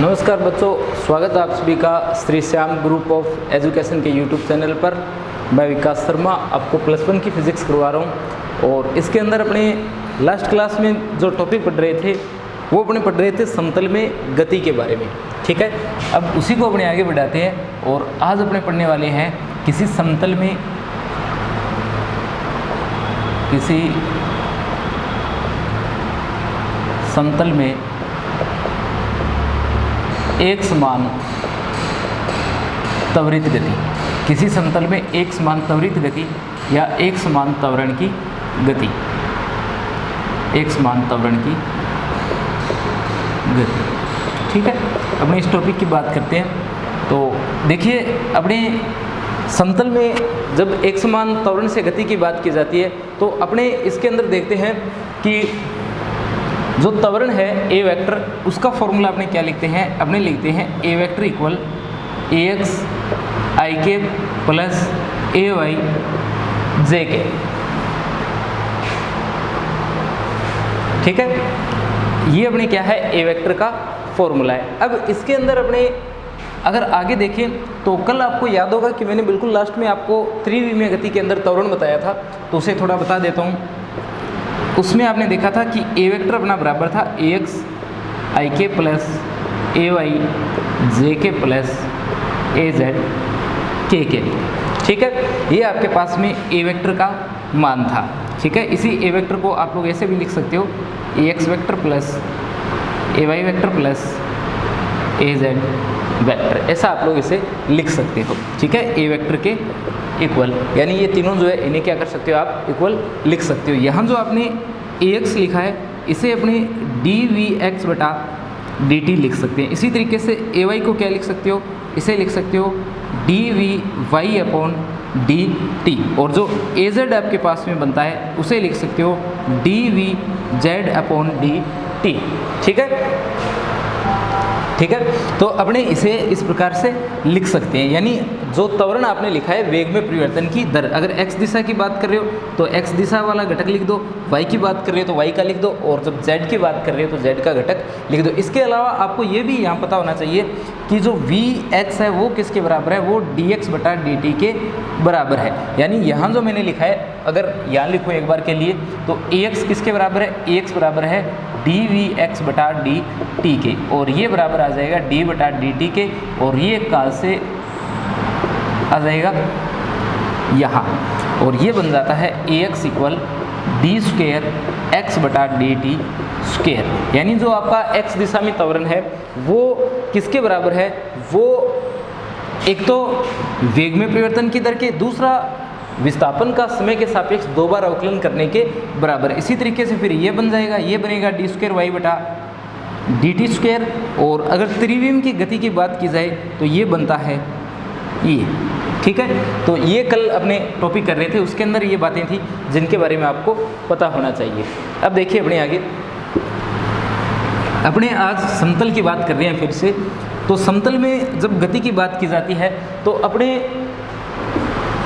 नमस्कार बच्चों, स्वागत है आप सभी का Shri Shyam group of education के यूट्यूब चैनल पर। मैं विकास शर्मा आपको +1 की फिज़िक्स करवा रहा हूं और इसके अंदर अपने लास्ट क्लास में जो टॉपिक पढ़ रहे थे वो अपने पढ़ रहे थे समतल में गति के बारे में। ठीक है, अब उसी को अपने आगे बढ़ाते हैं और आज अपने पढ़ने वाले हैं किसी समतल में एक समान त्वरित गति, किसी समतल में एक समान त्वरित गति या एक समान त्वरण की गति, एक समान त्वरण की गति। ठीक है, अपने इस टॉपिक की बात करते हैं। तो देखिए, अपने समतल में जब एक समान त्वरण से गति की बात की जाती है तो अपने इसके अंदर देखते हैं कि जो त्वरण है ए वेक्टर, उसका फॉर्मूला अपने क्या लिखते हैं, अपने लिखते हैं ए vector equal A x I के प्लस ए वाई जे के। ठीक है, ये अपने क्या है, ए वेक्टर का फॉर्मूला है। अब इसके अंदर अपने अगर आगे देखें तो कल आपको याद होगा कि मैंने बिल्कुल लास्ट में आपको त्रिविमीय गति के अंदर त्वरण बताया था, तो उसे थोड़ा बता देता हूँ। उसमें आपने देखा था कि ए वेक्टर अपना बराबर था ए एक्स आई के प्लस ए वाई जे के प्लस ए जेड के। ठीक है, ये आपके पास में ए वेक्टर का मान था। ठीक है, इसी ए वेक्टर को आप लोग ऐसे भी लिख सकते हो, ए एक्स वेक्टर प्लस ए वाई वेक्टर प्लस ए जेड वेक्टर, ऐसा आप लोग इसे लिख सकते हो। ठीक है, ए वेक्टर के इक्वल, यानी ये तीनों जो है इन्हें क्या कर सकते हो आप, इक्वल लिख सकते हो। यहाँ जो आपने ए एक्स लिखा है इसे अपने डी वी एक्स बटा डी टी लिख सकते हैं। इसी तरीके से ए वाई को क्या लिख सकते हो, इसे लिख सकते हो D V Y upon D T, और जो ए जेड आपके पास में बनता है उसे लिख सकते हो D V Z upon D T. ठीक है, तो अपने इसे इस प्रकार से लिख सकते हैं। यानी जो त्वरण आपने लिखा है वेग में परिवर्तन की दर, अगर x दिशा की बात कर रहे हो तो x दिशा वाला घटक लिख दो, y की बात कर रहे हो तो y का लिख दो, और जब z की बात कर रहे हो तो z का घटक लिख दो। इसके अलावा आपको ये भी यहाँ पता होना चाहिए कि जो vx है वो किसके बराबर है, वो dx बटा dt के बराबर है। यानी यहाँ जो मैंने लिखा है, अगर यहाँ लिखो एक बार के लिए, तो ax किसके बराबर है, ax बराबर है dvx बटा dt के, और ये बराबर आ जाएगा d बटा dt के, और ये काल से आ जाएगा यहाँ, और ये बन जाता है ax equal D square x बटा डी टी स्क्वेयर। यानी जो आपका x दिशा में त्वरण है वो किसके बराबर है, वो एक तो वेग में परिवर्तन की दर के, दूसरा विस्थापन का समय के सापेक्ष दो बार अवकलन करने के बराबर। इसी तरीके से फिर ये बन जाएगा, ये बनेगा डी स्क्वेयर वाई बटा डी टी स्क्वेयर, और अगर त्रिविम की गति की बात की जाए तो ये बनता है ये। ठीक है, तो ये कल अपने टॉपिक कर रहे थे, उसके अंदर ये बातें थी जिनके बारे में आपको पता होना चाहिए। अब देखिए अपने आगे, अपने आज समतल की बात कर रहे हैं फिर से। तो समतल में जब गति की बात की जाती है तो अपने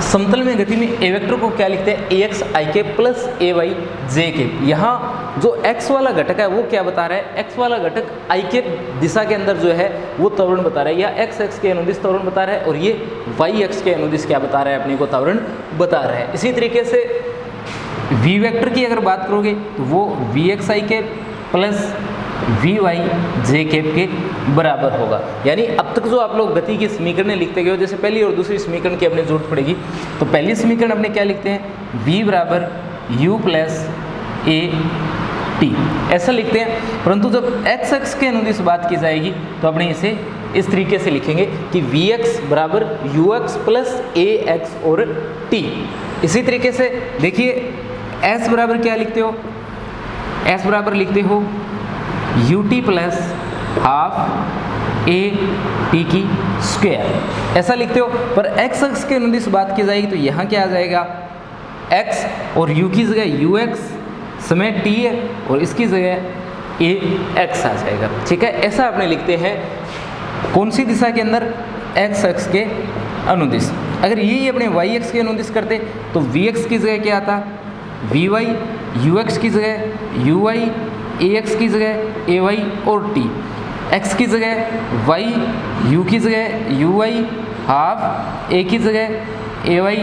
समतल में गति में ए वेक्टर को क्या लिखते हैं, ए एक्स आई के प्लस ए वाई जे के। यहाँ जो एक्स वाला घटक है वो क्या बता रहा है, एक्स वाला घटक आई के दिशा के अंदर जो है वो त्वरण बता रहा है, या एक्स एक्स के अनुदिश त्वरण बता रहा है, और ये वाई एक्स के अनुदिश क्या बता रहा है, अपने को त्वरण बता रहा है। इसी तरीके से वी वेक्टर की अगर बात करोगे तो वो वी एक्स आई के plus V Y J cap के बराबर होगा। यानी अब तक जो आप लोग गति की समीकरण लिखते गए हो, जैसे पहली और दूसरी समीकरण की अपने जरूरत पड़ेगी, तो पहली समीकरण अपने क्या लिखते हैं, v बराबर u प्लस ए टी, ऐसा लिखते हैं। परंतु जब x एक्स के अनुदिश बात की जाएगी तो अपने इसे इस तरीके से लिखेंगे कि vx बराबर ux प्लस ए एक्स और t। इसी तरीके से देखिए s बराबर क्या लिखते हो, s बराबर लिखते हो ut plus half A T की स्क्वायर, ऐसा लिखते हो। पर x एक्स के अनुदिश बात की जाएगी तो यहाँ क्या आ जाएगा, x और u की जगह ux समय t है और इसकी जगह ए एक्स आ जाएगा। ठीक है, ऐसा अपने लिखते हैं कौन सी दिशा के अंदर, x एक्स के अनुदिश। अगर यही अपने y एक्स के अनुदिश करते तो v एक्स की जगह क्या आता, vy, ux की जगह uy, ax की जगह ay और t। x की जगह y, u की जगह uy हाफ, a की जगह ay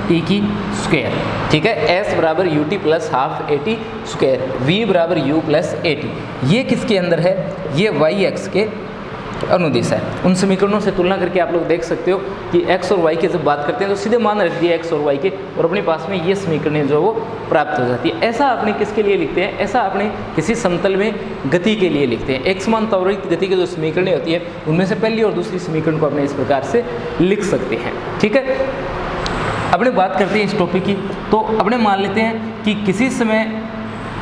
t की स्क्वायर, ठीक है। s बराबर ut plus half at square, v बराबर u प्लस at, ये किसके अंदर है? ये y x के अनुदिश है। उन समीकरणों से तुलना करके आप लोग देख सकते हो कि x और y के जब बात करते हैं तो सीधे मान रख दिए x और y के, और अपने पास में ये समीकरणें जो वो प्राप्त हो जाती है। ऐसा आपने किसके लिए लिखते हैं? ऐसा आपने किसी समतल में गति के लिए लिखते हैं। एक समान त्वरित गति की जो समीकरणें होती है उनमें से पहली और दूसरी समीकरण को अपने इस प्रकार से लिख सकते हैं, ठीक है। अपने बात करते हैं इस टॉपिक की, तो अपने मान लेते हैं कि किसी समय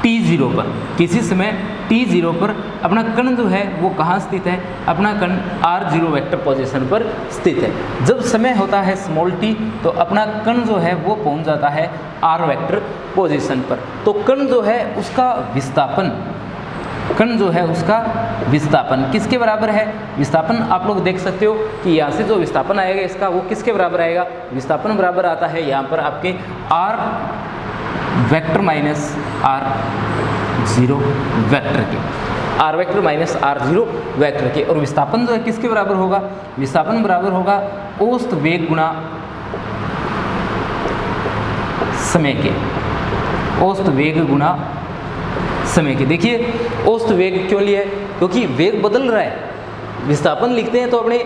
t0 पर, किसी समय t0 पर अपना कण जो है वो कहाँ स्थित है? अपना कण r0 वेक्टर पोजीशन पर स्थित है। जब समय होता है स्मॉल t तो अपना कण जो है वो पहुँच जाता है r वेक्टर पोजीशन पर। तो कण जो है उसका विस्थापन, कण जो है उसका विस्थापन किसके बराबर है? विस्थापन आप लोग देख सकते हो कि यहाँ से जो विस्थापन आएगा इसका वो किसके बराबर आएगा? विस्थापन बराबर आता है यहाँ पर आपके r vector minus r0 vector के, r vector minus r0 vector के। और विस्थापन जो है किसके बराबर होगा? विस्थापन बराबर होगा औसत वेग गुणा समय के, औसत वेग गुणा समय के। देखिए औसत वेग क्यों लिया है? क्योंकि वेग बदल रहा है। विस्थापन लिखते हैं तो अपने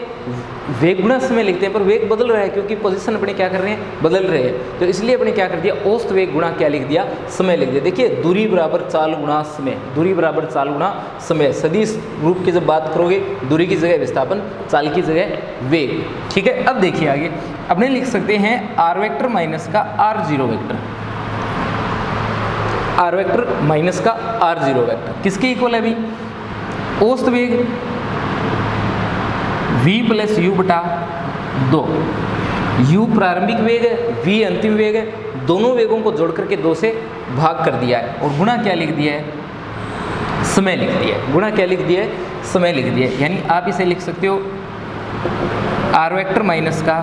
वेग गुणा समय लिखते हैं, पर वेग बदल रहा है क्योंकि पोजीशन अपने क्या कर रहे हैं? बदल रहे हैं। तो इसलिए अपने क्या कर दिया? औसत वेग गुणा क्या लिख दिया? समय लिख दिया। देखिए दूरी बराबर चाल गुणा समय, दूरी बराबर चाल गुणा समय। सदिश रूप की जब बात करोगे दूरी की जगह विस्थापन, चाल की जगह वेग, ठीक है। अब देखिए आगे अपने लिख सकते हैं r वेक्टर माइनस का r0 vector, r vector minus का r0 वेक्टर किसके इक्वल है? अभी औसत वेग v प्लस u बटा 2, u प्रारंभिक वेग है, v अंतिम वेग है, दोनों वेगों को जोड़ करके 2 से भाग कर दिया है और गुणा क्या लिख दिया है? समय लिख दिया है। गुणा क्या लिख दिया है? समय लिख दिया है। यानी आप इसे लिख सकते हो r वेक्टर माइनस का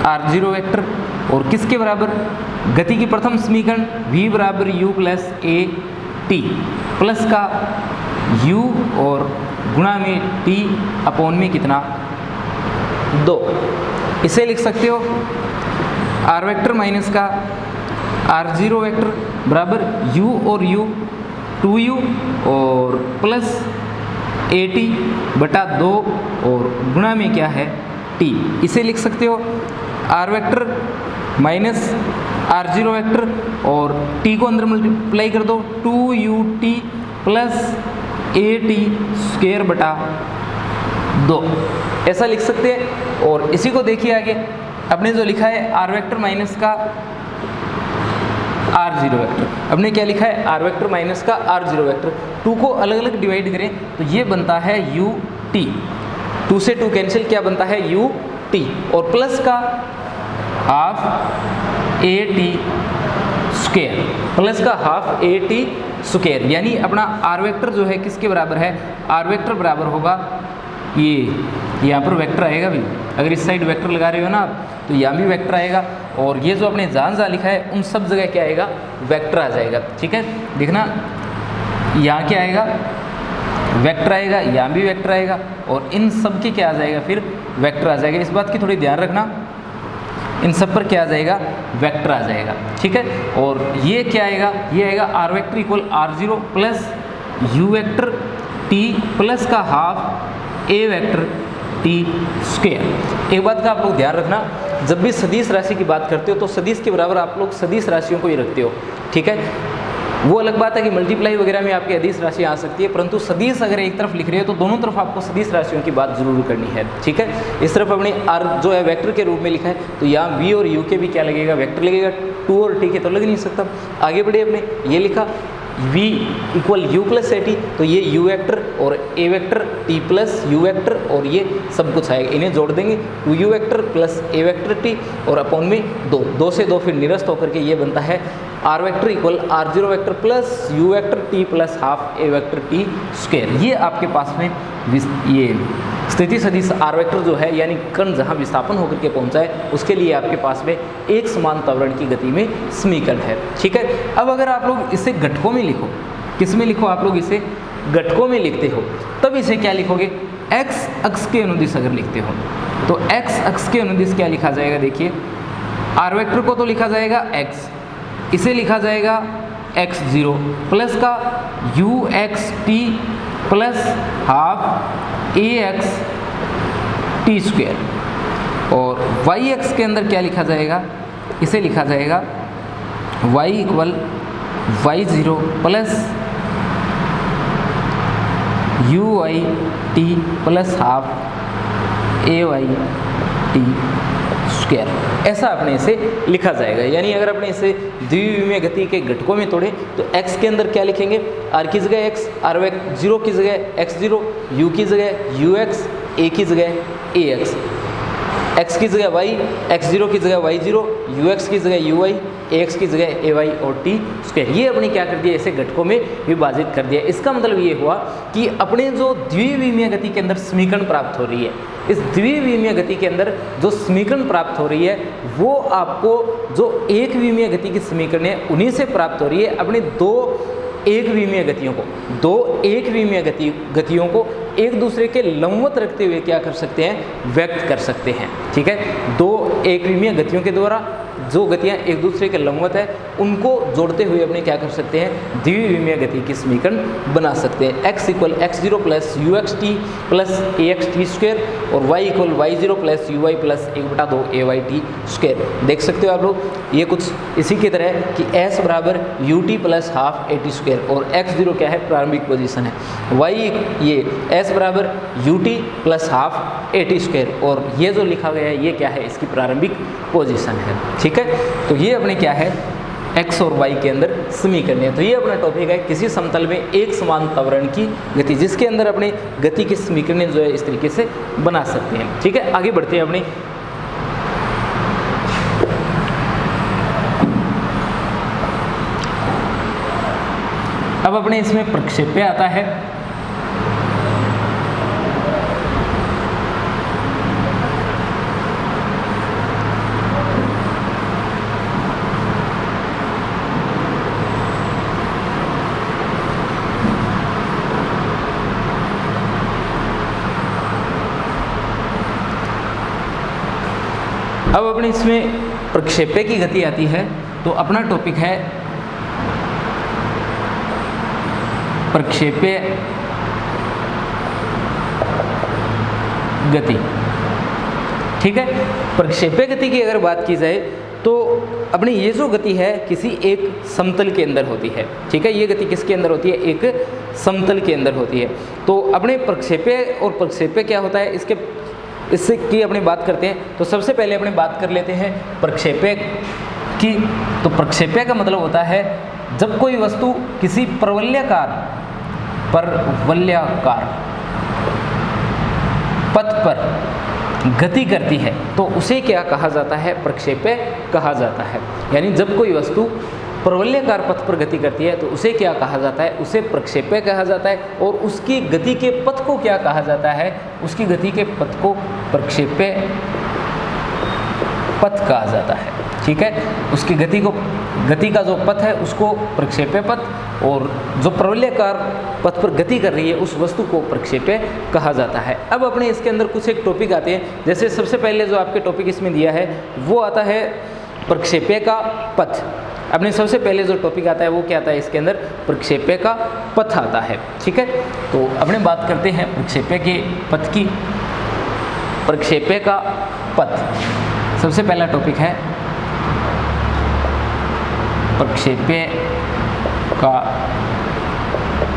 r0 वेक्टर और किसके बराबर? गति की प्रथम समीकरण v बराबर u plus a t plus का u और गुणा में t अपॉन में कितना? 2। इसे लिख सकते हो r वेक्टर माइनस का r0 वेक्टर बराबर u और u 2u और प्लस at बटा 2 और गुणा में क्या है? t। इसे लिख सकते हो r vector minus r0 vector और t को अंदर मल्टीप्लाई कर दो 2ut प्लस at स्क्वायर बटा 2, ऐसा लिख सकते हैं। और इसी को देखिए आगे अपने जो लिखा है r वेक्टर माइनस का r0 वेक्टर, अपने क्या लिखा है? r वेक्टर माइनस का r0 वेक्टर। 2 को अलग अलग डिवाइड करें तो ये बनता है ut, 2 से 2 कैंसिल, क्या बनता है? ut और प्लस का हाफ at स्क्वायर, प्लस का हाफ at स्क्वायर। यानी अपना r वेक्टर जो है किसके बराबर है? r वेक्टर बराबर होगा ये यहाँ पर वेक्टर आएगा भी, अगर इस साइड वेक्टर लगा रहे हो ना आप तो यहाँ भी वेक्टर आएगा और ये जो अपने जहाँ जहाँ लिखा है उन सब जगह क्या आएगा? वेक्टर आ जाएगा, ठीक है। देखना यहाँ क्या आएगा? वेक्टर आएगा, यहाँ भी वेक्टर आएगा और इन सब के क्या आ जाएगा? फिर वेक्टर आ जाएगा। इस बात की थोड़ी ध्यान रखना, इन सब पर क्या आ जाएगा? वेक्टर आ जाएगा, ठीक है। और ये क्या आएगा? ये आएगा r vector equal r0 plus u vector t plus का half a vector t square. एक बात का आप लोग ध्यान रखना, जब भी सदिश राशि की बात करते हो तो सदिश के बराबर आप लोग सदिश राशियों को ही रखते हो, ठीक है। वो अलग बात है कि मल्टीप्लाई वगैरह में आपकी अदिश राशि आ सकती है, परंतु सदिश अगर एक तरफ लिख रहे हो तो दोनों तरफ आपको सदिश राशियों की बात जरूर करनी है, ठीक है। इस तरफ अपने r जो है वेक्टर के रूप में लिखा है तो यहाँ v और u के भी क्या लगेगा? वेक्टर लगेगा। 2 और t के तो लग नहीं सकता। आगे बढ़े, अपने ये लिखा v equal u plus a t, तो ये u वेक्टर और a vector t plus u vector और ये सब कुछ आएगा, इन्हें जोड़ देंगे 2u vector plus a vector t और अपॉन में 2, 2 से 2 फिर निरस्त होकर के ये बनता है r vector equal r0 vector plus u vector t plus half a vector t square. ये आपके पास में ये स्थिति सदिश r वेक्टर जो है यानी कण जहाँ विस्थापन होकर के पहुँचा है उसके लिए आपके पास में एक समान त्वरण की गति में समीकरण है, ठीक है। अब अगर आप लोग इसे घटकों में लिखो, किस में लिखो? आप लोग इसे घटकों में लिखते हो तब इसे क्या लिखोगे, एक्स अक्ष के अनुदिश अगर लिखते हो तो एक्स अक्ष के अनुदिश क्या लिखा जाएगा, देखिए आर वेक्टर को तो लिखा जाएगा एक्स, इसे लिखा जाएगा x0 प्लस का U X T plus half A X T square, और वाई एक्स के अंदर क्या लिखा जाएगा, इसे लिखा जाएगा y equal y0 plus U Y T plus half A Y T square, ऐसा अपने इसे लिखा जाएगा। यानी अगर अपने इसे द्विविमीय गति के घटकों में तोड़े तो x के अंदर क्या लिखेंगे, r की जगह x, r0 की जगह x0, u की जगह ux, a की जगह ax, x की जगह y, x0 की जगह y0, ux की जगह uy, ax की जगह ay और t स्क्वायर। ये अपने क्या कर दिया, इसे घटकों में विभाजित कर दिया। इसका मतलब ये हुआ कि अपने जो द्विविमीय गति के अंदर समीकरण प्राप्त हो रही है, इस द्विविमीय गति के अंदर जो समीकरण प्राप्त हो रही है वो आपको जो एक विमीय गति की समीकरण है उन्हीं से प्राप्त हो रही है। अपने दो एक विमीय गतियों को एक दूसरे के लंबवत रखते हुए क्या कर सकते हैं, व्यक्त कर सकते हैं। ठीक है, दो एक विमीय गतियों के द्वारा जो गतियां एक दूसरे के लंबवत है उनको जोड़ते हुए अपने क्या कर सकते हैं, द्विविमीय गति की समीकरण बना सकते हैं। x equal x0 plus U X T plus A X T square और y equal y0 plus U Y plus 1/2 A Y T square. देख सकते हो आप लोग, ये कुछ इसी की तरह है कि s बराबर U T plus half A T square और x0 क्या है, प्रारंभिक पोजीशन है, y ये s बराबर U T plus half A T square और ये जो लिखा गया है ये क्या है, इसकी प्रारंभिक पोजीशन है। ठीक है, तो ये अपने क्या है, x और y के अंदर समीकरण है। तो ये अपना टॉपिक है किसी समतल में एक समान त्वरण की गति, जिसके अंदर अपने गति की समीकरण जो है इस तरीके से बना सकते हैं। ठीक है, आगे बढ़ते हैं अपने अब अपने इसमें प्रक्षेप्य आता है। अब अपने इसमें प्रक्षेप्य की गति आती है, तो अपना टॉपिक है प्रक्षेप्य गति। ठीक है, प्रक्षेप्य गति की अगर बात की जाए तो अपनी ये जो गति है किसी एक समतल के अंदर होती है। ठीक है, ये गति किसके अंदर होती है, एक समतल के अंदर होती है। तो अपने प्रक्षेप्य और प्रक्षेप्य क्या होता है, इससे की अपनी बात करते हैं। तो सबसे पहले अपने बात कर लेते हैं प्रक्षेप्य की। तो प्रक्षेप्य का मतलब होता है जब कोई वस्तु किसी परवलयाकार पथ पर गति करती है तो उसे क्या कहा जाता है, प्रक्षेप्य कहा जाता है। यानी जब कोई वस्तु परवलयाकार पथ पर गति करती है तो उसे क्या कहा जाता है, उसे प्रक्षेप्य कहा जाता है। और उसकी गति के पथ को क्या कहा जाता है, उसकी गति के पथ को प्रक्षेप्य पथ कहा जाता है। ठीक है, उसकी गति का जो पथ है उसको प्रक्षेप्य पथ, और जो परवलयाकार पथ पर गति कर रही है उस वस्तु को प्रक्षेप्य कहा जाता है। अब अपने इसके अंदर कुछ एक टॉपिक आते हैं। जैसे सबसे पहले जो आपके टॉपिक इसमें दिया है वो आता है प्रक्षेप्य का पथ। अपने सबसे पहले जो टॉपिक आता है वो क्या आता है, इसके अंदर प्रक्षेप्य का पथ आता है। ठीक है, तो अपने बात करते हैं प्रक्षेप्य के पथ की। प्रक्षेप्य का पथ, सबसे पहला टॉपिक है प्रक्षेप्य का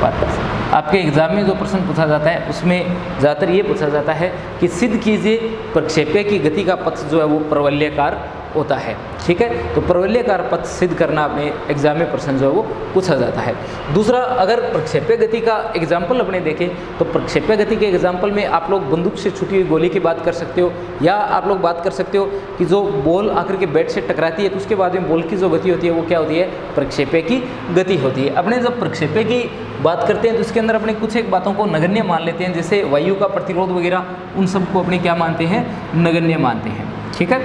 पथ। आपके एग्जाम में जो प्रश्न पूछा जाता है उसमें ज़्यादातर ये पूछा जाता है कि सिद्ध कीजिए प्रक्षेप्य की गति का पथ जो है वो परवलयाकार होता है। ठीक है, तो परवलयाकार पथ सिद्ध करना अपने एग्जाम में प्रश्न जो है वो पूछा जाता है। दूसरा, अगर प्रक्षेप्य गति का एग्जाम्पल अपने देखें तो प्रक्षेप्य गति के एग्जाम्पल में आप लोग बंदूक से छुटी हुई गोली की बात कर सकते हो, या आप लोग बात कर सकते हो कि जो बॉल आकर के बैट से टकराती है तो उसके बाद में बॉल की जो गति होती है वो क्या होती है, प्रक्षेप्य की गति होती है। अपने जब प्रक्षेप्य की बात करते हैं तो इसके अंदर अपने कुछ एक बातों को नगण्य मान लेते हैं, जैसे वायु का प्रतिरोध वगैरह, उन सबको अपने क्या मानते हैं, नगण्य मानते हैं। ठीक है,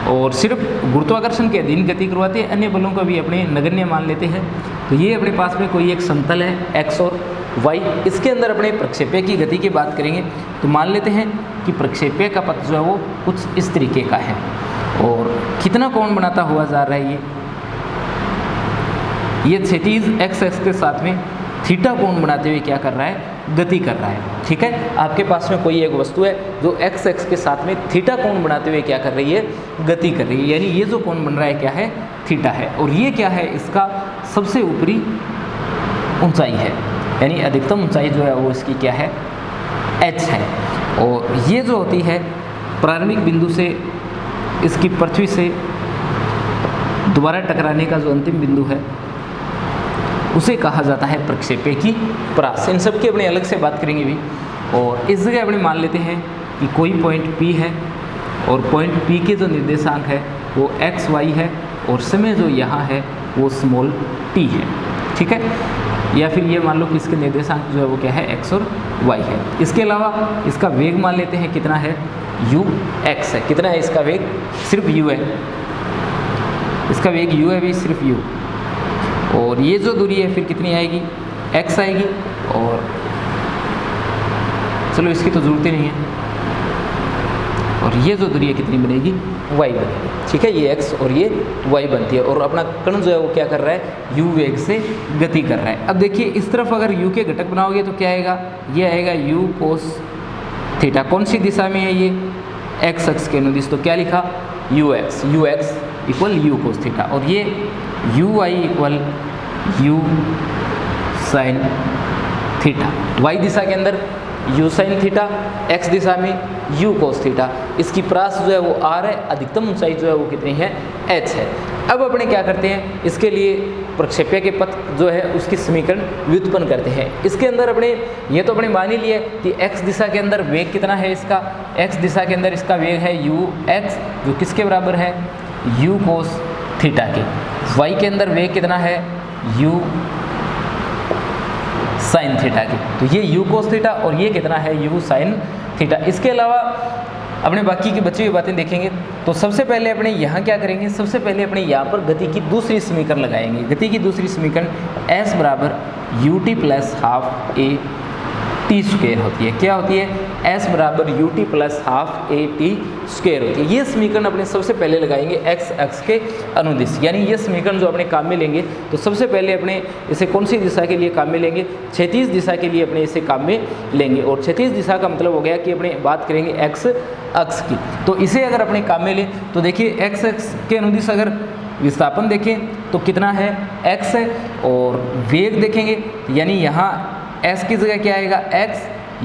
और सिर्फ गुरुत्वाकर्षण के अधीन गति करवाते हैं, अन्य बलों को भी अपने नगण्य मान लेते हैं। तो ये अपने पास में कोई एक समतल है x और वाई। इसके अंदर अपने प्रक्षेप्य की गति की बात करेंगे तो मान लेते हैं कि प्रक्षेप्य का पथ जो है वो कुछ इस तरीके का है और कितना कोण बनाता हुआ जा रहा है ये क्षैतिज एक्स एक्स के साथ में थीटा कोण बनाते हुए क्या कर रहा है, गति कर रहा है। ठीक है, आपके पास में कोई एक वस्तु है जो एक्स एक्स के साथ में थीटा कोण बनाते हुए क्या कर रही है, गति कर रही है, यानी ये जो कोण बन रहा है क्या है, थीटा है। और ये क्या है, इसका सबसे ऊपरी ऊंचाई है, यानी अधिकतम ऊंचाई जो है वो इसकी क्या है, h है। और ये जो होती है प्रारंभिक बिंदु से इसकी पृथ्वी से दोबारा टकराने का जो अंतिम बिंदु है उसे कहा जाता है प्रक्षेप्य की परास। इन सब की अपने अलग से बात करेंगे भी। और इस जगह अपने मान लेते हैं कि कोई पॉइंट P है और पॉइंट P के जो निर्देशांक है वो x y है और समय जो यहाँ है वो स्मॉल t है। ठीक है, या फिर ये मान लो कि इसके निर्देशांक जो है वो क्या है, x और y है। इसके अलावा इसका वेग मान लेते हैं कितना है, ux है। कितना है इसका वेग, सिर्फ u है, इसका वेग u है भी, सिर्फ u। और ये जो दूरी है फिर कितनी आएगी, x आएगी। और चलो इसकी तो जरूरत ही नहीं है। और ये जो दूरी है कितनी बनेगी, y बनेगी। ठीक है, ये x और ये y बनती है। और अपना कण जो है वो क्या कर रहा है, u वेग से गति कर रहा है। अब देखिए इस तरफ अगर u के घटक बनाओगे तो क्या आएगा, ये आएगा u cos थीटा। कौन सी दिशा में है ये, x अक्ष के अनुदिश, तो क्या लिखा, ux equal u cos theta. और ये uy equal u sine theta. y दिशा के अंदर u साइन थीटा, x दिशा में u cos थीटा। इसकी परास जो है वो r है, अधिकतम ऊंचाई जो है वो कितनी है, h है। अब अपने क्या करते हैं, इसके लिए प्रक्षेप्य के पथ जो है उसकी समीकरण व्युत्पन्न करते हैं। इसके अंदर अपने ये तो अपने मान ही लिए कि x दिशा के अंदर वेग कितना है इसका, x दिशा के अंदर इसका वेग है ux, जो किसके बराबर है, u cos थीटा के। y के अंदर वेग कितना है, u साइन थीटा की। तो ये u cos थीटा और ये कितना है, u साइन थीटा। इसके अलावा अपने बाकी की बची हुई बातें देखेंगे तो सबसे पहले अपने यहाँ क्या करेंगे, सबसे पहले अपने यहाँ पर गति की दूसरी समीकरण लगाएंगे। गति की दूसरी समीकरण s बराबर ut plus half a T square होती है। क्या होती है, s बराबर ut plus half a T square होती है। ये समीकरण अपने सबसे पहले लगाएंगे x अक्ष के अनुदिश, यानी ये समीकरण जो अपने काम में लेंगे तो सबसे पहले अपने इसे कौन सी दिशा के लिए काम में लेंगे, क्षैतिज दिशा के लिए अपने इसे काम में लेंगे। और क्षैतिज दिशा का मतलब हो गया कि अपने बात करेंगे x अक्ष की। तो इसे अगर अपने काम में लें तो देखिए x अक्ष के अनुदिश अगर विस्थापन देखें तो कितना है, x है। और वेग देखेंगे यानी यहाँ s की जगह क्या आएगा, x,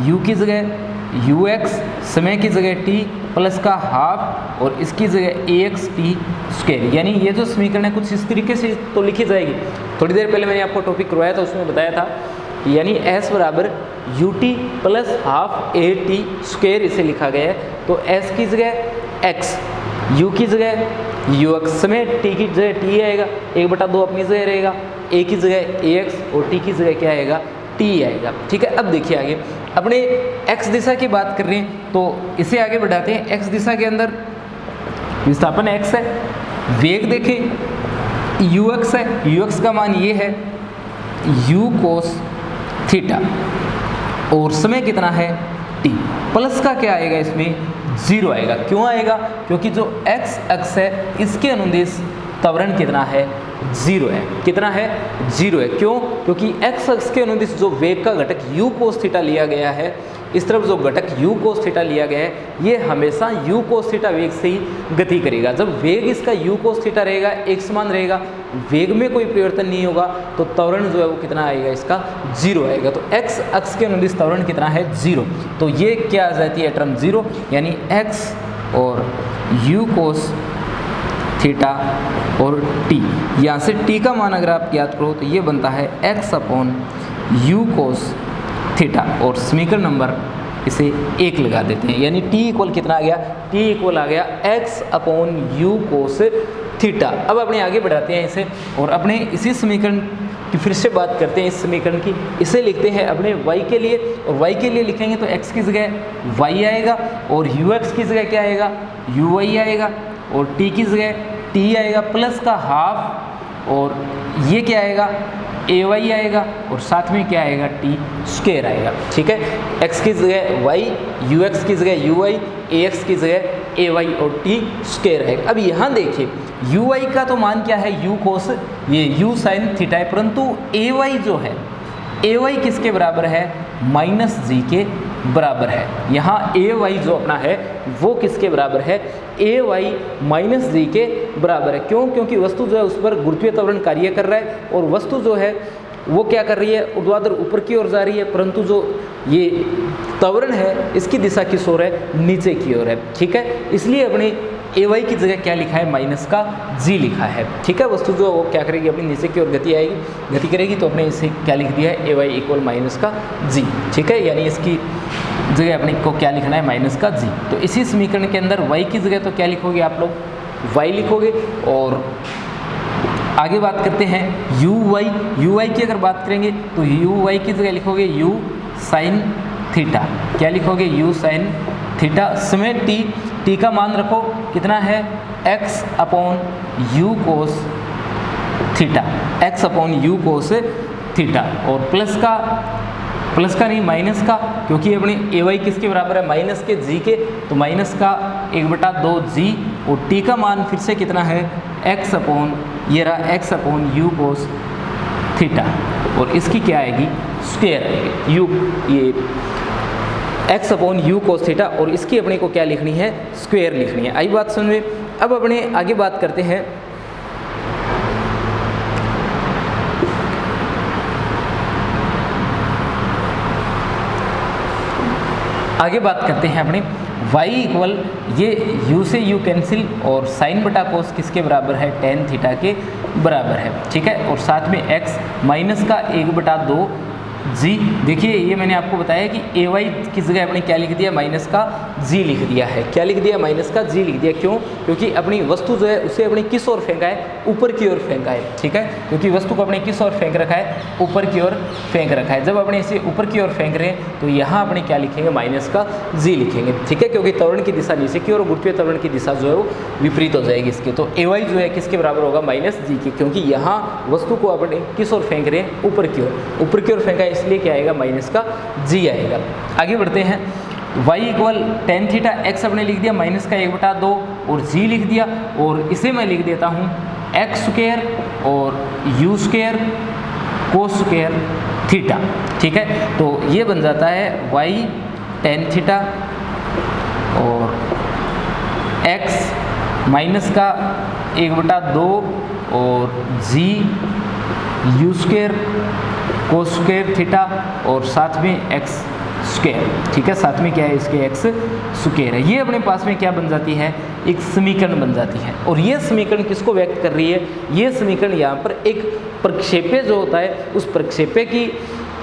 u की जगह ux, समय की जगह t प्लस का हाफ और इसकी जगह ax t स्क्वायर। यानी ये जो समीकरण है कुछ इस तरीके से तो लिखी जाएगी। थोड़ी देर पहले मैंने आपको टॉपिक करवाया था, उसमें बताया था यानी s बराबर ut plus half a t square इसे लिखा गया है। तो s की जगह x, u की जगह ux, समय t की जगह t आएगा, 1/2 अपनी जगह रहेगा, a की जगह ax और t की जगह क्या आएगा, t आएगा। ठीक है, अब देखिए आगे अपने x दिशा की बात कर रहे हैं तो इसे आगे बढ़ाते हैं। x दिशा के अंदर विस्थापन x है, वेग देखें ux है, ux का मान ये है u cos थीटा और समय कितना है t। प्लस का क्या आएगा, इसमें 0 आएगा। क्यों आएगा, क्योंकि जो x अक्ष है इसके अनुदिश त्वरण कितना है, 0 है। कितना है, 0 है। क्यों, क्योंकि x अक्ष के अनुदिश जो वेग का घटक u cos थीटा लिया गया है, इस तरफ जो घटक u cos थीटा लिया गया है ये हमेशा u cos थीटा वेग से ही गति करेगा। जब वेग इसका u cos थीटा रहेगा, एक समान रहेगा, वेग में कोई परिवर्तन नहीं होगा तो त्वरण जो है वो कितना आएगा, इसका 0 आएगा। तो x अक्ष के अनुदिश त्वरण कितना है, 0। तो ये क्या आ जाती है टर्म 0, यानी x और u cos थीटा और t। यहाँ से t का मान अगर आप ज्ञात करो तो ये बनता है x upon u cos theta. और समीकरण नंबर इसे 1 लगा देते हैं, यानी t इक्वल कितना आ गया, t इक्वल आ गया x upon u cos theta. अब अपने आगे बढ़ाते हैं इसे और अपने इसी समीकरण की फिर से बात करते हैं। इस समीकरण की इसे लिखते हैं अपने y के लिए, और y के लिए लिखेंगे तो x की जगह y आएगा और ux की जगह क्या आएगा, uy आएगा और t की जगह t आएगा प्लस का हाफ और ये क्या आएगा, ay आएगा और साथ में क्या आएगा, टी स्क्वायर आएगा। ठीक है, x की जगह y, ux की जगह uy, ax की जगह ay और टी स्क्वायर आएगा। अब यहाँ देखिए uy का तो मान क्या है, u कोस, ये u साइन थीटा है, परंतु ay जो है, ay किसके बराबर है, माइनस जी के बराबर है। यहाँ ay जो अपना है वो किसके बराबर है, ay माइनस जी के बराबर है। क्यों? क्योंकि वस्तु जो है उस पर गुरुत्वीय त्वरण कार्य कर रहा है और वस्तु जो है वो क्या कर रही है, ऊर्ध्वाधर ऊपर की ओर जा रही है, परंतु जो ये त्वरण है इसकी दिशा किस ओर है, नीचे की ओर है। ठीक है, इसलिए अपने ay की जगह क्या लिखा है, माइनस का g लिखा है। ठीक है, वस्तु जो वो क्या करेगी, अपनी नीचे की ओर गति आएगी, गति करेगी, तो अपने इसे क्या लिख दिया है, ay इक्वल माइनस का g। ठीक है, यानी इसकी जगह अपने को क्या लिखना है, माइनस का g। तो इसी समीकरण के अंदर y की जगह तो क्या लिखोगे आप लोग, y लिखोगे। और आगे बात करते हैं uy की अगर बात करेंगे तो uy की जगह लिखोगे u साइन थीटा। क्या लिखोगे, u साइन थीटा। समय t का मान रखो कितना है, x upon u cos theta, x upon u cos theta. और प्लस का नहीं, माइनस का, क्योंकि अपने ay किसके बराबर है, माइनस के g के, तो माइनस का 1/2g। और t का मान फिर से कितना है, x अपॉन, ये रहा x upon u cos theta, और इसकी क्या आएगी, स्क्वायर आएगी, u, ये x upon u cos theta, और इसकी अपने को क्या लिखनी है, स्क्वायर लिखनी है। आई बात समझ में। अब अपने आगे बात करते हैं, अपने y इक्वल, ये u से u कैंसिल, और साइन बटा कोस किसके बराबर है, टेन थीटा के बराबर है। ठीक है, और साथ में x माइनस का 1/2 g। देखिए ये मैंने आपको बताया कि ay की जगह अपने क्या लिख दिया, माइनस का g लिख दिया है। क्या लिख दिया, माइनस का g लिख दिया। क्यों? क्योंकि अपनी वस्तु जो है उसे अपने किस ओर फेंका है, ऊपर की ओर फेंका है। ठीक है, क्योंकि वस्तु को अपने किस ओर फेंक रखा है, ऊपर की ओर फेंक रखा है। जब अपने इसे ऊपर की ओर फेंक रहे हैं तो यहाँ अपने क्या लिखेंगे, माइनस का g लिखेंगे। ठीक है, क्योंकि त्वरण की दिशा नीचे की और गुरुत्वीय त्वरण की दिशा जो है वो विपरीत हो जाएगी इसके। तो ay जो है किसके बराबर होगा, माइनस g के, क्योंकि यहाँ वस्तु को अपने किस ओर फेंक रहे हैं, ऊपर की ओर फेंका है, इसलिए क्या आएगा, माइनस का g आएगा। आगे बढ़ते हैं, y equal tan theta, x अपने लिख दिया माइनस का 1/2 और g लिख दिया, और इसे मैं लिख देता हूँ x स्क्वायर और u square cos square theta. ठीक है, तो ये बन जाता है y टेन थीटा और x माइनस का 1/2 और g u square cos square theta और साथ में x स्क्वायर। ठीक है, साथ में क्या है, इसके x स्क्वायर है। ये अपने पास में क्या बन जाती है, एक समीकरण बन जाती है। और ये समीकरण किसको व्यक्त कर रही है, ये समीकरण यहाँ पर एक प्रक्षेप्य जो होता है उस प्रक्षेप्य की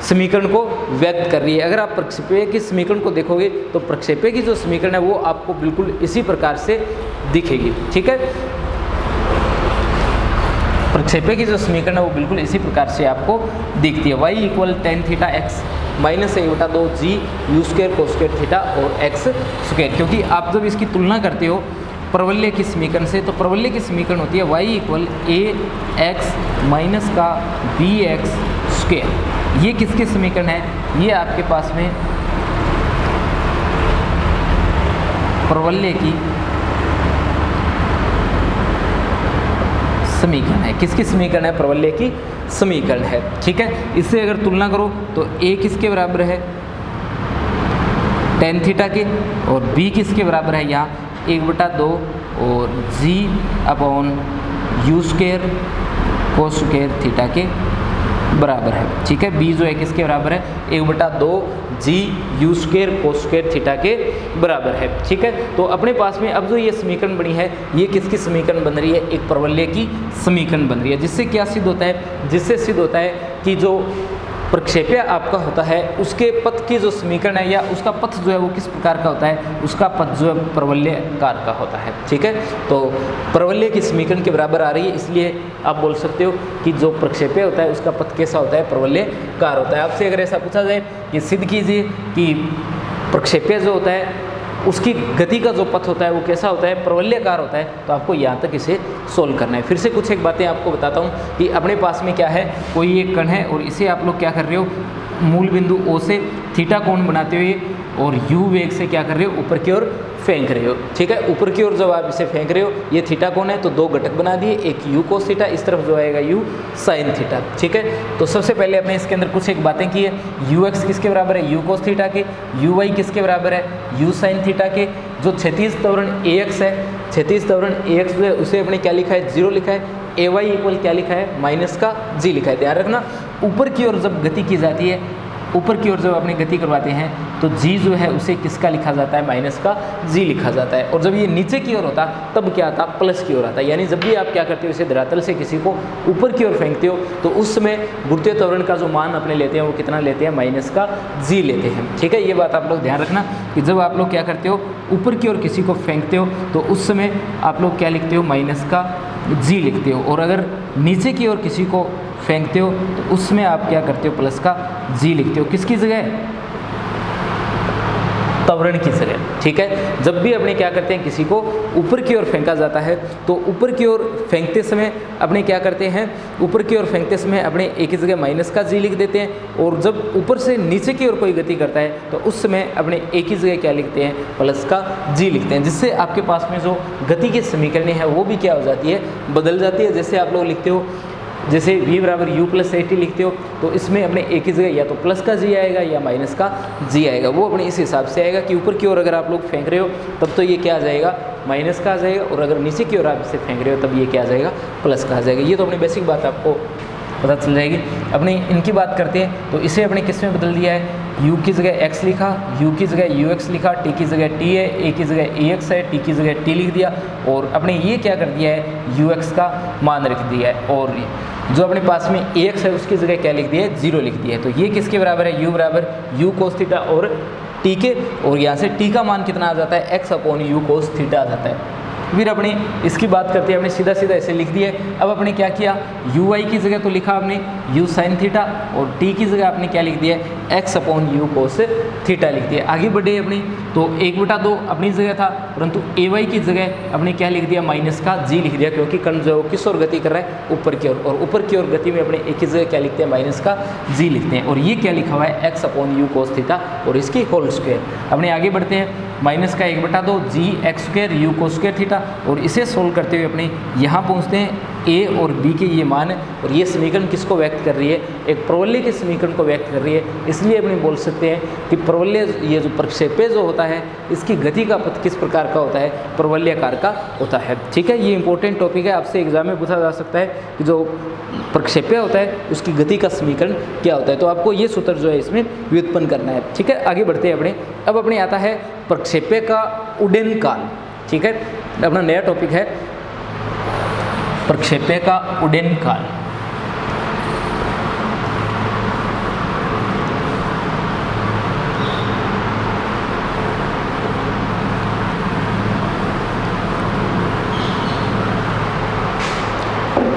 समीकरण को व्यक्त कर रही है। अगर आप प्रक्षेप्य की समीकरण को देखोगे तो प्रक्षेप्य की जो समीकरण है वो आपको बिल्कुल इसी प्रकार से दिखेगी। ठीक है, प्रक्षेप्य की जो समीकरण है वो बिल्कुल इसी प्रकार से आपको दिखती है। y equal tan theta x minus 1/2 g u square cos square theta और x स्क्वायर। क्योंकि आप जब इसकी तुलना करते हो प्रवल्य की समीकरण से, तो प्रवल्य की समीकरण होती है y इक्वल ax माइनस का bx स्क्वायर। ये किसकी समीकरण है, ये आपके पास में प्रवल्य की समीकरण है। किसकी समीकरण है, प्रवल्य की समीकरण है। ठीक है, इससे अगर तुलना करो तो a किसके बराबर है, टेन थीटा के, और b किसके बराबर है, यहाँ 1/2 और g upon u square cos square theta के बराबर है। ठीक है, b जो है किसके बराबर है, 1/2 g u square cos square theta के बराबर है। ठीक है, तो अपने पास में अब जो ये समीकरण बनी है ये किसकी समीकरण बन रही है, एक प्रवल्य की समीकरण बन रही है। जिससे क्या सिद्ध होता है, जिससे सिद्ध होता है कि जो प्रक्षेप्य आपका होता है उसके पथ की जो समीकरण है या उसका पथ जो है वो किस प्रकार का होता है, उसका पथ जो है प्रवल्यकार का होता है। ठीक है, तो प्रवल्य की समीकरण के बराबर आ रही है, इसलिए आप बोल सकते हो कि जो प्रक्षेप्य होता है उसका पथ कैसा होता है, प्रवल्यकार होता है। आपसे अगर ऐसा पूछा जाए कि सिद्ध कीजिए कि प्रक्षेप्य जो होता है उसकी गति का जो पथ होता है वो कैसा होता है, प्रवलयाकार होता है। तो आपको यहाँ तक इसे सोल्व करना है। फिर से कुछ एक बातें आपको बताता हूँ कि अपने पास में क्या है, कोई एक कण है और इसे आप लोग क्या कर रहे हो, मूल बिंदु O से थीटा कोण बनाते हुए और u वेग से क्या कर रहे हो, ऊपर की ओर फेंक रहे हो। ठीक है, ऊपर की ओर जब आप इसे फेंक रहे हो, ये थीटा कोण है तो दो घटक बना दिए, एक u cos थीटा, इस तरफ जो आएगा u sin थीटा। ठीक है, तो सबसे पहले अपने इसके अंदर कुछ एक बातें की है। ux किसके बराबर है, u cos थीटा के। uy किसके बराबर है, u sin थीटा के। जो क्षैतिज त्वरण ax है, क्षैतिज त्वरण ax जो है उसे अपने क्या लिखा है, 0 लिखा है। ay इक्वल क्या लिखा है, माइनस का g लिखा है। ध्यान रखना, ऊपर की ओर जब गति की जाती है, ऊपर की ओर जब अपनी गति करवाते हैं तो g जो है उसे किसका लिखा जाता है, माइनस का g लिखा जाता है। और जब ये नीचे की ओर होता तब क्या आता, प्लस की ओर आता है। यानी जब भी आप क्या करते हो, इसे धरातल से किसी को ऊपर की ओर फेंकते हो तो उस समय गुरुत्वीय त्वरण का जो मान अपने लेते हैं वो कितना लेते हैं, माइनस का g लेते हैं। ठीक है, ये बात आप लोग ध्यान रखना कि जब आप लोग क्या करते हो, ऊपर की ओर किसी को फेंकते हो तो उस समय आप लोग क्या लिखते हो, माइनस का g लिखते हो। और अगर नीचे की ओर किसी को फेंकते हो तो उसमें आप क्या करते हो, प्लस का g लिखते हो। किसकी जगह, त्वरण की जगह। ठीक है, जब भी अपने क्या करते हैं, किसी को ऊपर की ओर फेंका जाता है तो ऊपर की ओर फेंकते समय अपने क्या करते हैं, ऊपर की ओर फेंकते समय अपने एक ही जगह माइनस का g लिख देते हैं। और जब ऊपर से नीचे की ओर कोई गति करता है तो उस समय अपने एक ही जगह क्या लिखते हैं, प्लस का g लिखते हैं। जिससे आपके पास में जो गति की समीकरण है वो भी क्या हो जाती है, बदल जाती है। जैसे आप लोग लिखते हो, जैसे v बराबर u प्लस AT लिखते हो तो इसमें अपने एक ही जगह या तो प्लस का g आएगा या माइनस का g आएगा। वो अपने इस हिसाब से आएगा कि ऊपर की ओर अगर आप लोग फेंक रहे हो तब तो ये क्या आ जाएगा, माइनस का आ जाएगा, और अगर नीचे की ओर आप इसे फेंक रहे हो तब ये क्या आ जाएगा, प्लस का आ जाएगा। ये तो अपनी बेसिक बात आपको पता चल जाएगी। अपने इनकी बात करते हैं तो इसे अपने किस में बदल दिया है, u की जगह x लिखा, u की जगह ux लिखा, t की जगह t है, a की जगह ax है, t की जगह t लिख दिया। और अपने ये क्या कर दिया है, ux का मान रख दिया है। और जो अपने पास में ax है उसकी जगह क्या लिख दिया है, 0 लिख दिया है। तो ये किसके बराबर है, u बराबर u cos थीटा और t के। और यहाँ से t का मान कितना आ जाता है, x upon u cos theta आ जाता है। फिर अपने इसकी बात करते हैं, अपने सीधा सीधा ऐसे लिख दिए। अब अपने क्या किया, u y की जगह तो लिखा आपने u sin थीटा और t की जगह आपने क्या लिख दिया, x upon u cos theta लिख दिया। आगे बढ़े अपने तो 1/2 अपनी जगह था, परंतु a y की जगह अपने क्या लिख दिया, माइनस का g लिख दिया, क्योंकि कण जो किस ओर गति कर रहा है, ऊपर की ओर। और ऊपर की ओर गति में अपने एक ही जगह क्या लिखते हैं, माइनस का g लिखते हैं। और ये क्या लिखा हुआ है, x upon u cos theta और इसकी होल स्क्वायर। अपने आगे बढ़ते हैं, माइनस का 1/2 g x square u cos square theta. और इसे सोल्व करते हुए अपने यहाँ पहुँचते हैं, a और b के ये मान है। और ये समीकरण किसको व्यक्त कर रही है, एक प्रवलय के समीकरण को व्यक्त कर रही है। इसलिए अपने बोल सकते हैं कि प्रवलय, ये जो प्रक्षेपय जो होता है इसकी गति का पथ किस प्रकार का होता है, प्रवलयाकार का होता है। ठीक है, ये इंपॉर्टेंट टॉपिक है, आपसे एग्जाम में पूछा जा सकता है कि जो प्रक्षेपय होता है उसकी गति का समीकरण क्या होता है। तो आपको ये सूत्र जो है इसमें व्युत्पन्न करना है। ठीक है, आगे बढ़ते हैं अपने। अब अपने आता है प्रक्षेपय का उड्डयन काल। ठीक है, अपना नया टॉपिक है प्रक्षेपय का उड्डयन काल।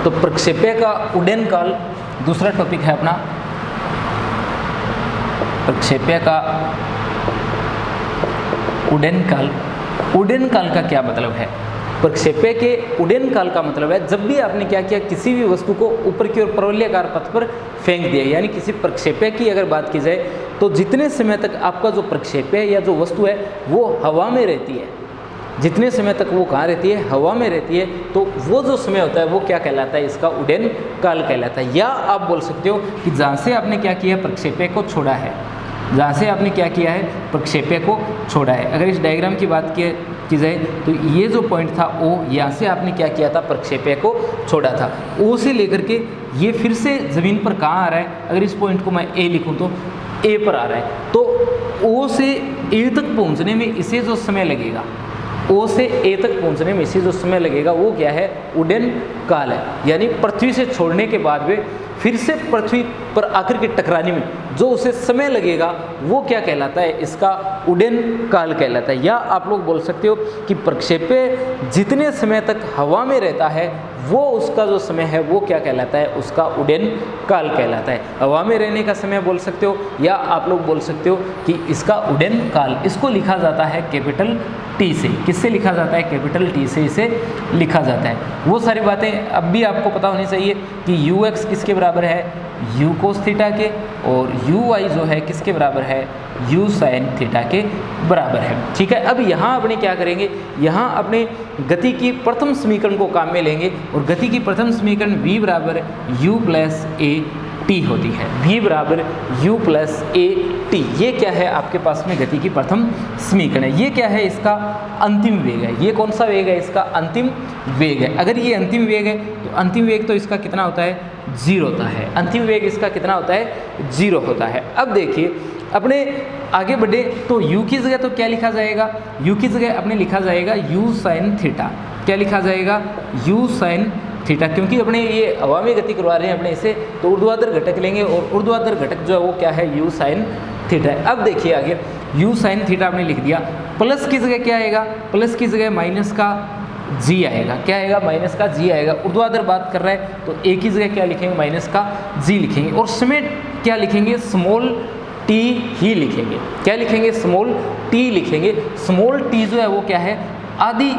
तो प्रक्षेपय का उड्डयन काल दूसरा टॉपिक है अपना, प्रक्षेपय का उड्डयन काल। उड्डयन काल का क्या मतलब है, प्रक्षेपय के उड्डयन काल का मतलब है जब भी आपने क्या किया, किसी भी वस्तु को ऊपर की ओर प्रवलयाकार पथ पर फेंक दिया। यानी किसी प्रक्षेपय की अगर बात की जाए तो जितने समय तक आपका जो प्रक्षेपय या जो वस्तु है वो हवा में रहती है, जितने समय तक वो कहाँ रहती है, हवा में रहती है, तो वो जो समय होता है वो क्या कहलाता है, इसका उड्डयन काल कहलाता है। या आप बोल सकते हो कि जहाँ से आपने क्या किया, प्रक्षेपय को छोड़ा है, जहाँ से आपने क्या किया है, प्रक्षेपय को छोड़ा है। अगर इस डायग्राम की बात की जाए तो ये जो पॉइंट था O, यहाँ से आपने क्या किया था, प्रक्षेपय को छोड़ा था। O से लेकर के ये फिर से ज़मीन पर कहाँ आ रहा है, अगर इस पॉइंट को मैं A लिखूँ तो A पर आ रहा है। तो O से A तक पहुँचने में इसे जो समय लगेगा ओ से ए तक पहुंचने में इसे जो समय लगेगा वो क्या है, उड्डयन काल है। यानी पृथ्वी से छोड़ने के बाद में फिर से पृथ्वी पर आकर के टकराने में जो उसे समय लगेगा वो क्या कहलाता है, इसका उड्डयन काल कहलाता है। या आप लोग बोल सकते हो कि प्रक्षेप्य जितने समय तक हवा में रहता है वो उसका जो समय है वो क्या कहलाता है, उसका उड्डयन काल कहलाता है। हवा में रहने का समय बोल सकते हो, या आप लोग बोल सकते हो कि इसका उड्डयन काल, इसको लिखा जाता है कैपिटल टी से। किससे लिखा जाता है, कैपिटल टी से इसे लिखा जाता है। वो सारी बातें अब भी आपको पता होनी चाहिए कि यू एक्स किसके बराबर है, यू कोस थीटा के, और यू वाई जो है किसके बराबर है, यू साइन थीटा के बराबर है। ठीक है, अब यहाँ अपने क्या करेंगे, यहाँ अपने गति की प्रथम समीकरण को काम में लेंगे, और गति की प्रथम समीकरण v बराबर u प्लस ए टी होती है। v बराबर u प्लस ए टी, ये क्या है आपके पास में गति की प्रथम समीकरण है। ये क्या है, इसका अंतिम वेग है। ये कौन सा वेग है, इसका अंतिम वेग है। अगर ये अंतिम वेग है तो अंतिम वेग तो इसका कितना होता है, 0 होता है। अंतिम वेग इसका कितना होता है, 0 होता है। अब देखिए अपने आगे बढ़े तो u की जगह तो क्या लिखा जाएगा, u की जगह अपने लिखा जाएगा u साइन थीटा। क्या लिखा जाएगा, u साइन थीटा, क्योंकि अपने ये हवा में गति करवा रहे हैं अपने इसे, तो ऊर्ध्वाधर घटक लेंगे, और ऊर्ध्वाधर घटक जो है वो क्या है, u साइन थीटा है। अब देखिए आगे u साइन थीटा आपने लिख दिया, प्लस की जगह क्या आएगा, प्लस की जगह माइनस का g आएगा। क्या आएगा, माइनस का g आएगा। ऊर्ध्वाधर बात कर रहा है तो a की जगह क्या लिखेंगे, माइनस का g लिखेंगे, और समय क्या लिखेंगे, स्मॉल t ही लिखेंगे। क्या लिखेंगे, स्मॉल t लिखेंगे। स्मॉल t जो है वो क्या है, आधी,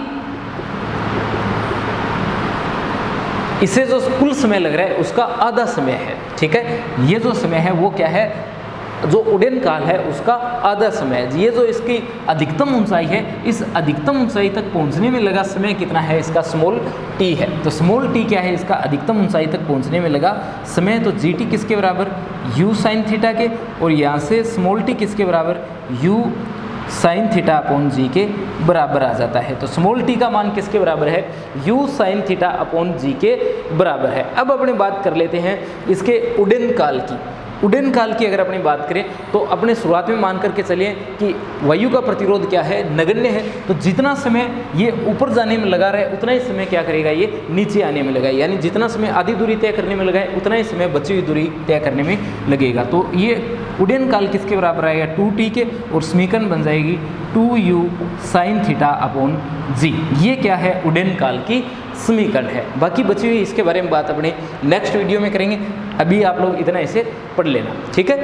इसे जो कुल समय लग रहा है उसका आधा समय है। ठीक है, ये जो समय है वो क्या है, जो उड्डयन काल है उसका आधा समय है। ये जो इसकी अधिकतम ऊंचाई है, इस अधिकतम ऊंचाई तक पहुंचने में लगा समय कितना है, इसका स्मॉल t है। तो स्मॉल t क्या है, इसका अधिकतम ऊंचाई तक पहुंचने में लगा समय। तो gt किसके बराबर, u साइन थीटा के, और यहाँ से स्मॉल t किसके बराबर, u साइन थीटा अपॉन जी के बराबर आ जाता है। तो स्मॉल t का मान किसके बराबर है, u साइन थीटा अपॉन जी के बराबर है। अब अपने बात कर लेते हैं इसके उड्डयन काल की। उड्डयन काल की अगर अपनी बात करें तो अपने शुरुआत में मान करके चलिए कि वायु का प्रतिरोध क्या है, नगण्य है। तो जितना समय ये ऊपर जाने में लगा रहा है उतना ही समय क्या करेगा, ये नीचे आने में लगा, यानी जितना समय आधी दूरी तय करने में लगा है उतना ही समय बची हुई दूरी तय करने में लगेगा। तो ये उड्डयन काल किसके बराबर आएगा, 2t के, और समीकरण बन जाएगी 2u साइन थीटा अपॉन जी। ये क्या है, उड्डयन काल की समीकरण है। बाकी बची हुई इसके बारे में बात अपने नेक्स्ट वीडियो में करेंगे। अभी आप लोग इतना इसे पढ़ लेना, ठीक है।